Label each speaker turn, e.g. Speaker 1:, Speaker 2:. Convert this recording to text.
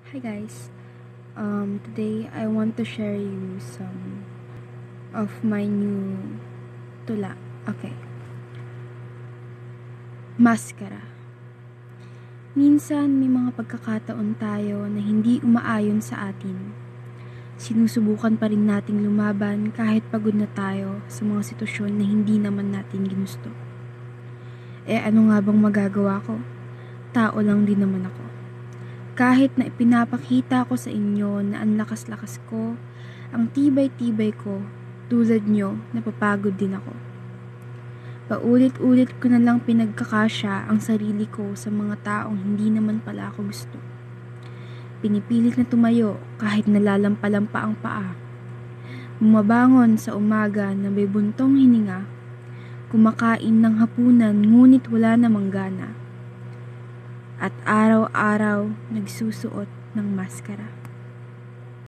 Speaker 1: Hi guys. Today I want to share you some of my new tula. Okay. Maskara. Minsan may mga pagkakataon tayo na hindi umaayon sa atin. Sinusubukan pa rin nating lumaban kahit pagod na tayo sa mga sitwasyon na hindi naman natin ginusto. Ano nga bang magagawa ko? Tao lang din naman ako. Kahit na ipinapakita ko sa inyo na ang lakas-lakas ko, ang tibay-tibay ko, tulad nyo, napapagod din ako. Paulit-ulit ko na lang pinagkakasya ang sarili ko sa mga taong hindi naman pala ako gusto. Pinipilit na tumayo kahit nalalampalampa ang paa. Bumabangon sa umaga na may buntong hininga, kumakain ng hapunan ngunit wala namang gana. At araw-araw nagsusuot ng maskara.